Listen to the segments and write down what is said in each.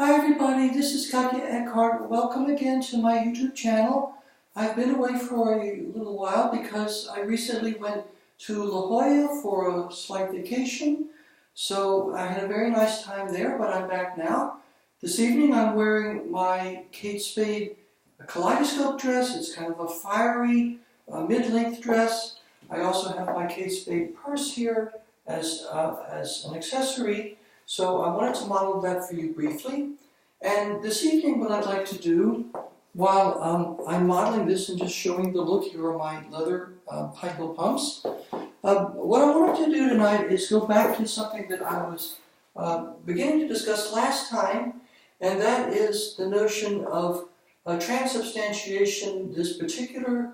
Hi everybody, this is Katje. Welcome again to my YouTube channel. I've been away for a little while because I recently went to La Jolla for a slight vacation. So I had a very nice time there, but I'm back now. This evening I'm wearing my Kate Spade Kaleidoscope dress. It's kind of a fiery mid-length dress. I also have my Kate Spade purse here as an accessory. So I wanted to model that for you briefly. And this evening what I'd like to do, while I'm modeling this and just showing the look, here are my leather high heel pumps. What I wanted to do tonight is go back to something that I was beginning to discuss last time, and that is the notion of transubstantiation, this particular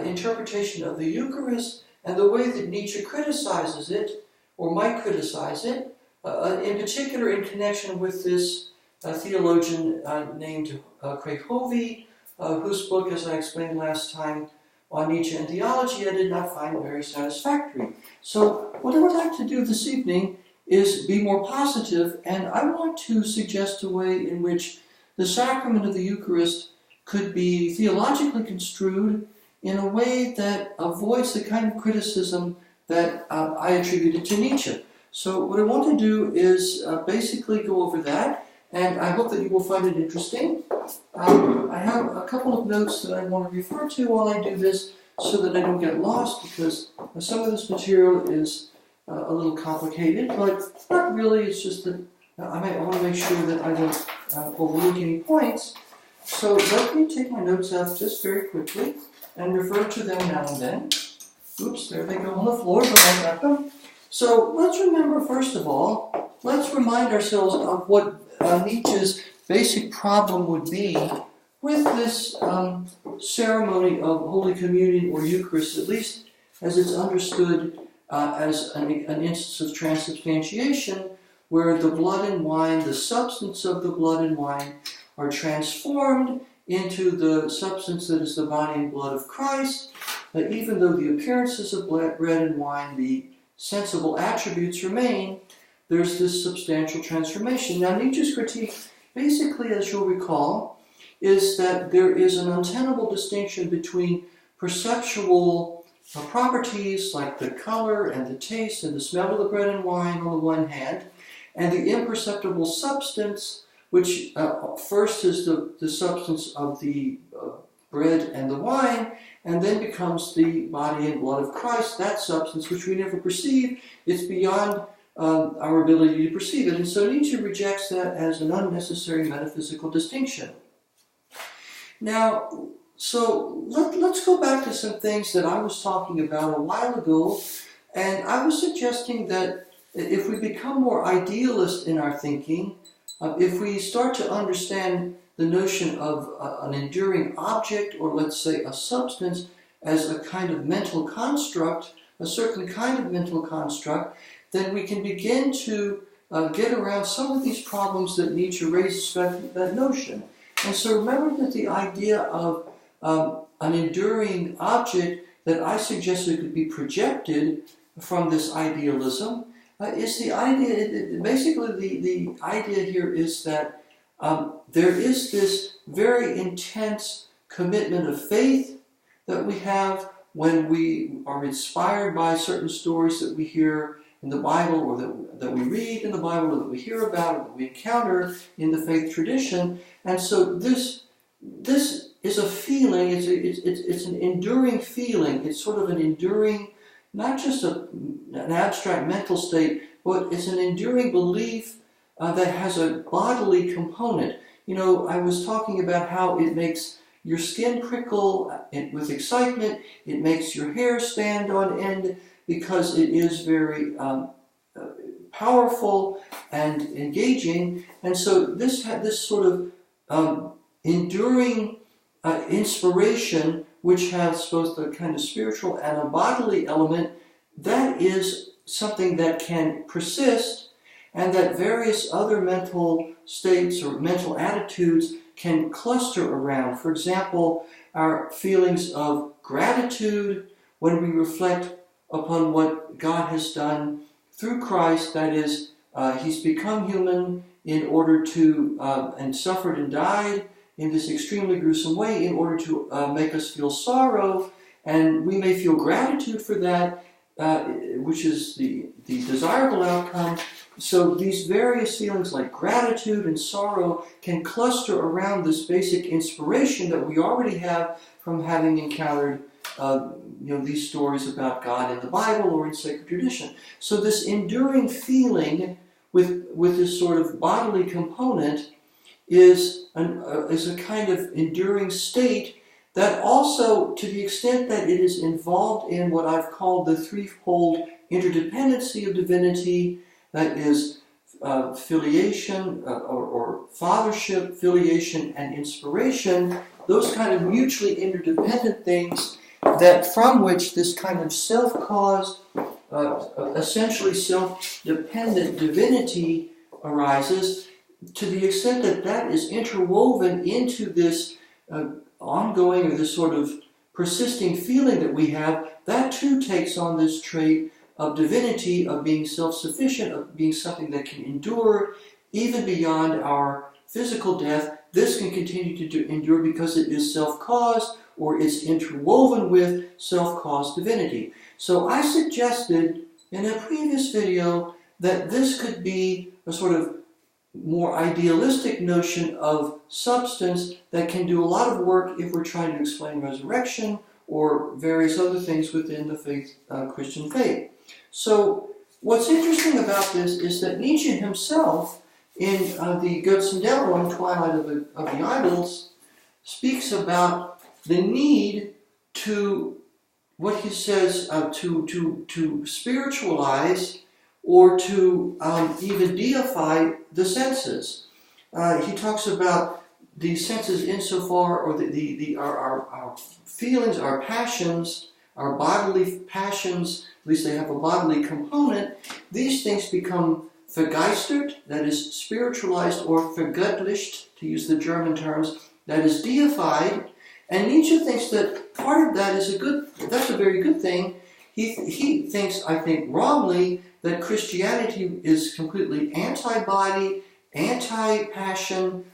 interpretation of the Eucharist, and the way that Nietzsche criticizes it, or might criticize it, in particular in connection with this theologian named Craig Hovey, whose book, as I explained last time, on Nietzsche and theology, I did not find very satisfactory. So what I would like to do this evening is be more positive, and I want to suggest a way in which the sacrament of the Eucharist could be theologically construed in a way that avoids the kind of criticism that I attributed to Nietzsche. So what I want to do is basically go over that, and I hope that you will find it interesting. I have a couple of notes that I want to refer to while I do this so that I don't get lost, because some of this material is a little complicated, but not really. It's just that I want to make sure that I don't overlook any points. So let me take my notes out just very quickly and refer to them now and then. Oops, there they go on the floor, but I got them. So let's remember, first of all, let's remind ourselves of what Nietzsche's basic problem would be with this ceremony of Holy Communion or Eucharist, at least as it's understood as an instance of transubstantiation, where the blood and wine, the substance of the blood and wine, are transformed into the substance that is the body and blood of Christ, even though the appearances of bread and wine, the sensible attributes remain, there's this substantial transformation. Now, Nietzsche's critique, basically, as you'll recall, is that there is an untenable distinction between perceptual properties like the color and the taste and the smell of the bread and wine on the one hand, and the imperceptible substance, which first is the substance of the bread and the wine, and then becomes the body and blood of Christ, that substance which we never perceive. It's beyond our ability to perceive it. And so Nietzsche rejects that as an unnecessary metaphysical distinction. Now, so let's go back to some things that I was talking about a while ago, and I was suggesting that if we become more idealist in our thinking, if we start to understand the notion of an enduring object, or let's say a substance, as a kind of mental construct, a certain kind of mental construct, then we can begin to get around some of these problems that Nietzsche raises about that notion. And so remember that the idea of an enduring object that I suggested could be projected from this idealism is the idea, basically the idea here is that there is this very intense commitment of faith that we have when we are inspired by certain stories that we hear in the Bible, or that we read in the Bible, or that we hear about, or that we encounter in the faith tradition. And so this is a feeling, it's an enduring feeling. It's sort of an enduring, not just an abstract mental state, but it's an enduring belief that has a bodily component. You know, I was talking about how it makes your skin prickle with excitement, it makes your hair stand on end, because it is very powerful and engaging. And so this sort of enduring inspiration, which has both a kind of spiritual and a bodily element, that is something that can persist, and that various other mental states or mental attitudes can cluster around. For example, our feelings of gratitude when we reflect upon what God has done through Christ, that is, He's become human in order to, and suffered and died in this extremely gruesome way in order to make us feel sorrow, and we may feel gratitude for that, which is the desirable outcome. So these various feelings like gratitude and sorrow can cluster around this basic inspiration that we already have from having encountered these stories about God in the Bible or in sacred tradition. So this enduring feeling with this sort of bodily component is a kind of enduring state that also, to the extent that it is involved in what I've called the threefold interdependency of divinity, that is filiation or fathership, filiation, and inspiration, those kind of mutually interdependent things that from which this kind of self-caused, essentially self-dependent divinity arises, to the extent that that is interwoven into this ongoing or this sort of persisting feeling that we have, that too takes on this trait of divinity, of being self-sufficient, of being something that can endure even beyond our physical death. This can continue to endure because it is self-caused or it's interwoven with self-caused divinity. So I suggested in a previous video that this could be a sort of more idealistic notion of substance that can do a lot of work if we're trying to explain resurrection or various other things within the faith, Christian faith. So what's interesting about this is that Nietzsche himself, in the Götzendämmerung, Twilight of the Idols, speaks about the need to, what he says, to spiritualize or to even deify the senses. He talks about the senses insofar, or our feelings, our passions, our bodily passions, at least they have a bodily component. These things become vergeistert, that is spiritualized, or vergöttlicht, to use the German terms, that is deified. And Nietzsche thinks that part of that is that's a very good thing. He thinks, I think wrongly, that Christianity is completely anti-body, anti-passion,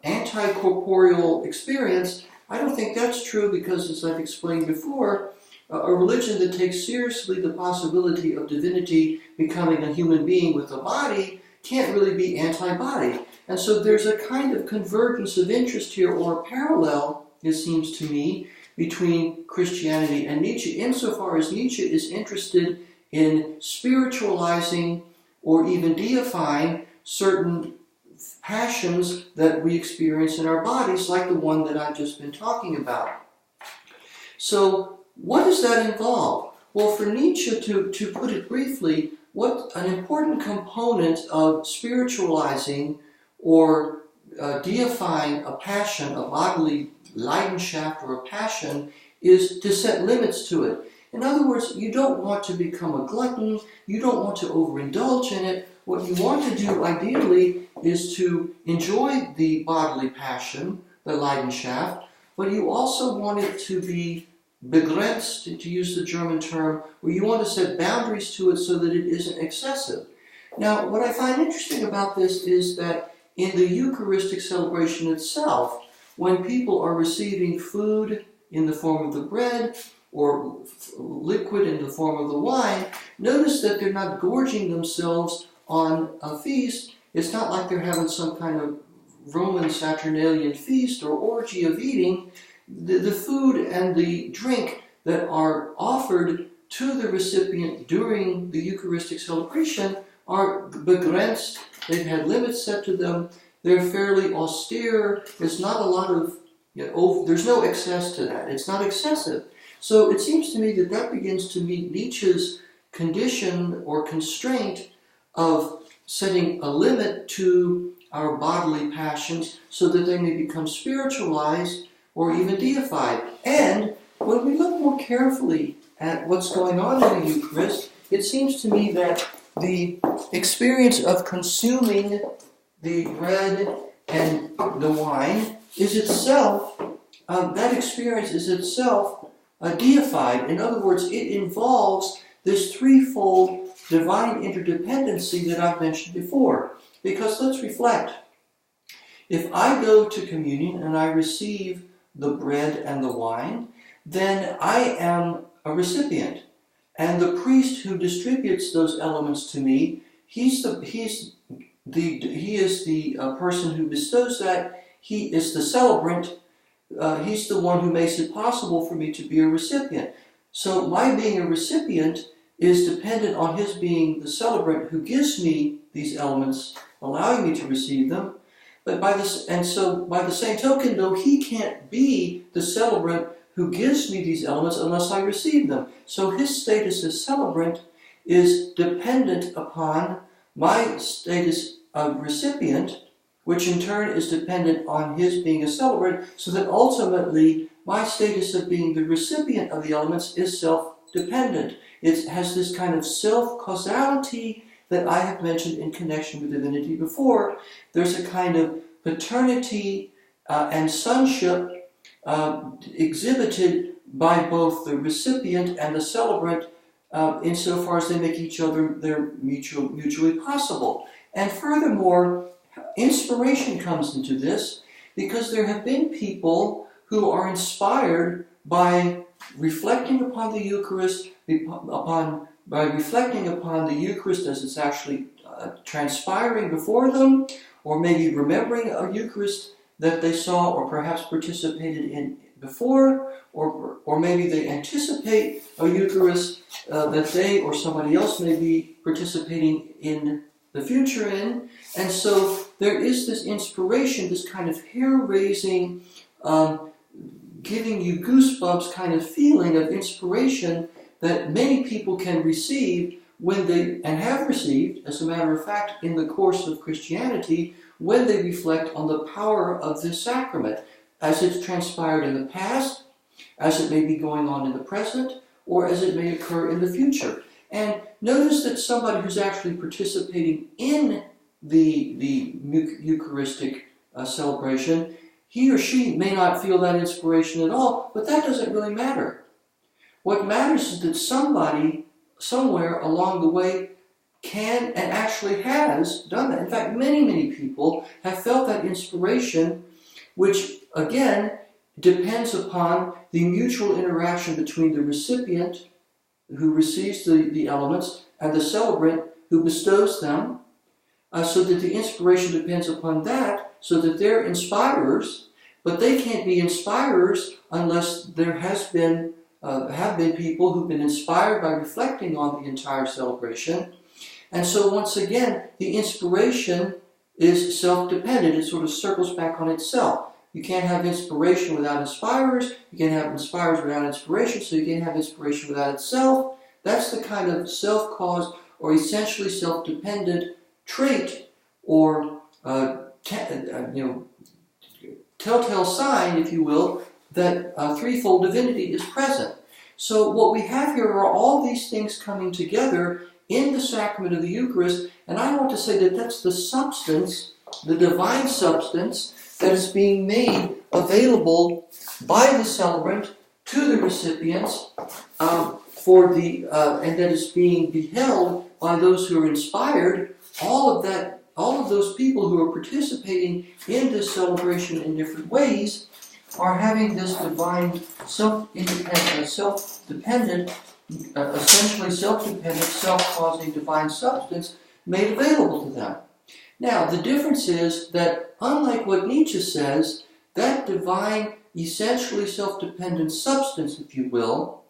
anti-corporeal experience. I don't think that's true because, as I've explained before, a religion that takes seriously the possibility of divinity becoming a human being with a body can't really be anti-body. And so there's a kind of convergence of interest here, or a parallel, it seems to me, between Christianity and Nietzsche, insofar as Nietzsche is interested in spiritualizing or even deifying certain passions that we experience in our bodies, like the one that I've just been talking about. So what does that involve? Well, for Nietzsche, to put it briefly, what an important component of spiritualizing or deifying a passion, a bodily Leidenschaft or a passion, is to set limits to it. In other words, you don't want to become a glutton, you don't want to overindulge in it. What you want to do, ideally, is to enjoy the bodily passion, the Leidenschaft, but you also want it to be begrenzt, to use the German term, where you want to set boundaries to it so that it isn't excessive. Now, what I find interesting about this is that in the Eucharistic celebration itself, when people are receiving food in the form of the bread or liquid in the form of the wine, notice that they're not gorging themselves on a feast. It's not like they're having some kind of Roman Saturnalian feast or orgy of eating. The food and the drink that are offered to the recipient during the Eucharistic celebration are begrenzt. They've had limits set to them. They're fairly austere. There's not a lot of, there's no excess to that. It's not excessive. So it seems to me that that begins to meet Nietzsche's condition or constraint of setting a limit to our bodily passions so that they may become spiritualized or even deified. And when we look more carefully at what's going on in the Eucharist, it seems to me that the experience of consuming the bread and the wine is itself, that experience is itself deified. In other words, it involves this threefold divine interdependency that I've mentioned before. Because let's reflect. If I go to communion and I receive the bread and the wine, then I am a recipient. And the priest who distributes those elements to me, he is the person who bestows that. He is the celebrant. He's the one who makes it possible for me to be a recipient. So my being a recipient is dependent on his being the celebrant who gives me these elements, allowing me to receive them. But by the same token, though, he can't be the celebrant who gives me these elements unless I receive them. So his status as celebrant is dependent upon my status of recipient, which in turn is dependent on his being a celebrant, so that ultimately my status of being the recipient of the elements is self-dependent. It has this kind of self-causality that I have mentioned in connection with divinity before. There's a kind of paternity and sonship exhibited by both the recipient and the celebrant insofar as they make each other mutually possible. And furthermore, inspiration comes into this because there have been people who are inspired by reflecting upon the Eucharist, by reflecting upon the Eucharist as it's actually transpiring before them, or maybe remembering a Eucharist that they saw or perhaps participated in before, or maybe they anticipate a Eucharist that they or somebody else may be participating in the future in. And so there is this inspiration, this kind of hair-raising, giving you goosebumps kind of feeling of inspiration that many people can receive when they, and have received, as a matter of fact, in the course of Christianity, when they reflect on the power of this sacrament, as it's transpired in the past, as it may be going on in the present, or as it may occur in the future. And notice that somebody who's actually participating in the Eucharistic celebration, he or she may not feel that inspiration at all, but that doesn't really matter. What matters is that somebody, somewhere along the way, can and actually has done that. In fact, many people have felt that inspiration, which, again, depends upon the mutual interaction between the recipient who receives the elements and the celebrant who bestows them, so that the inspiration depends upon that, so that they're inspirers, but they can't be inspirers unless there have been people who've been inspired by reflecting on the entire celebration. And so once again, the inspiration is self-dependent. It sort of circles back on itself. You can't have inspiration without inspirers. You can't have inspirers without inspiration, so you can't have inspiration without itself. That's the kind of self-caused or essentially self-dependent trait or telltale sign, if you will, that threefold divinity is present. So what we have here are all these things coming together in the sacrament of the Eucharist, and I want to say that that's the substance, the divine substance, that is being made available by the celebrant to the recipients, and that is being beheld by those who are inspired. All of those people who are participating in this celebration in different ways are having this divine, self-independent, self-dependent, essentially self-dependent, self-causing divine substance made available to them. Now, the difference is that, unlike what Nietzsche says, that divine, essentially self-dependent substance, if you will,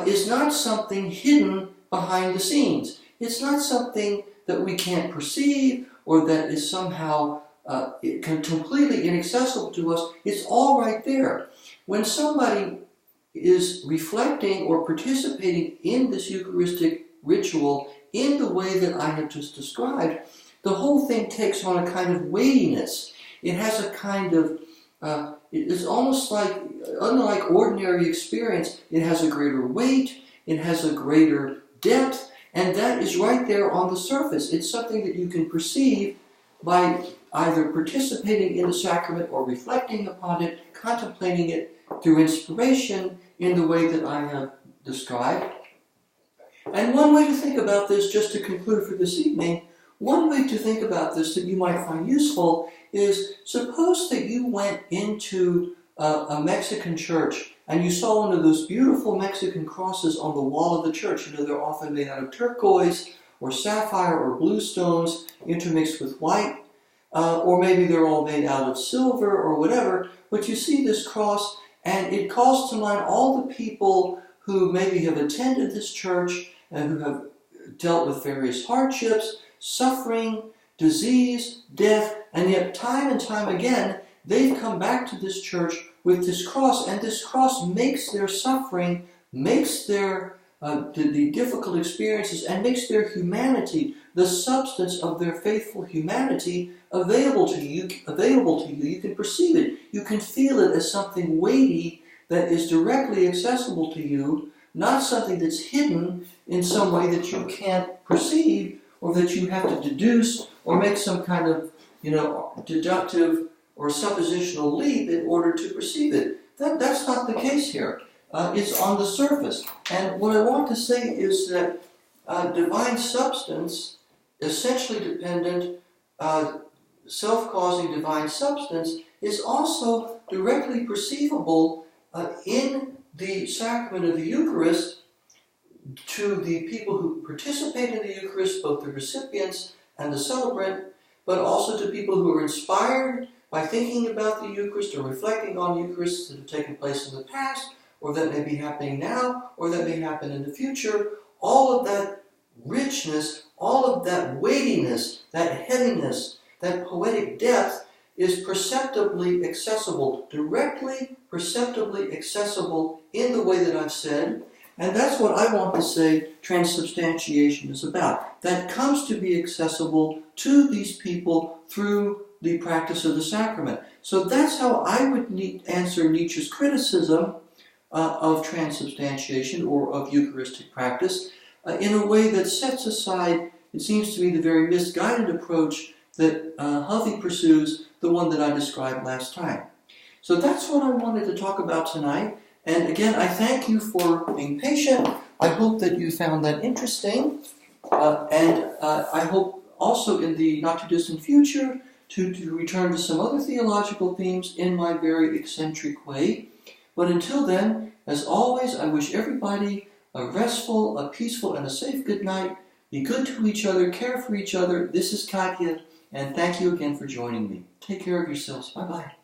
is not something hidden behind the scenes. It's not something that we can't perceive or that is somehow completely inaccessible to us. It's all right there. When somebody is reflecting or participating in this Eucharistic ritual in the way that I have just described, the whole thing takes on a kind of weightiness. It has a kind of, it is almost like, unlike ordinary experience, it has a greater weight, it has a greater depth, and that is right there on the surface. It's something that you can perceive by either participating in the sacrament or reflecting upon it, contemplating it through inspiration in the way that I have described. And one way to think about this, just to conclude for this evening, one way to think about this that you might find useful is, suppose that you went into a Mexican church and you saw one of those beautiful Mexican crosses on the wall of the church. You know, they're often made out of turquoise or sapphire or blue stones intermixed with white, or maybe they're all made out of silver or whatever. But you see this cross and it calls to mind all the people who maybe have attended this church and who have dealt with various hardships, suffering, disease, death, and yet time and time again, they've come back to this church with this cross, and this cross makes their suffering, makes their the difficult experiences, and makes their humanity, the substance of their faithful humanity, available to you. You can perceive it. You can feel it as something weighty that is directly accessible to you, not something that's hidden in some way that you can't perceive, or that you have to deduce or make some kind of, deductive or suppositional leap in order to perceive it. That's not the case here. It's on the surface. And what I want to say is that divine substance, essentially dependent, self-causing divine substance, is also directly perceivable in the sacrament of the Eucharist to the people who participate in the Eucharist, both the recipients and the celebrant, but also to people who are inspired by thinking about the Eucharist or reflecting on Eucharists that have taken place in the past, or that may be happening now, or that may happen in the future. All of that richness, all of that weightiness, that heaviness, that poetic depth is perceptibly accessible, directly perceptibly accessible in the way that I've said. And that's what I want to say transubstantiation is about. That comes to be accessible to these people through the practice of the sacrament. So that's how I would answer Nietzsche's criticism of transubstantiation or of Eucharistic practice in a way that sets aside, it seems to me, the very misguided approach that Hovey pursues, the one that I described last time. So that's what I wanted to talk about tonight. And again, I thank you for being patient. I hope that you found that interesting. And I hope also in the not-too-distant future to return to some other theological themes in my very eccentric way. But until then, as always, I wish everybody a restful, a peaceful, and a safe good night. Be good to each other, care for each other. This is Katje, and thank you again for joining me. Take care of yourselves. Bye-bye.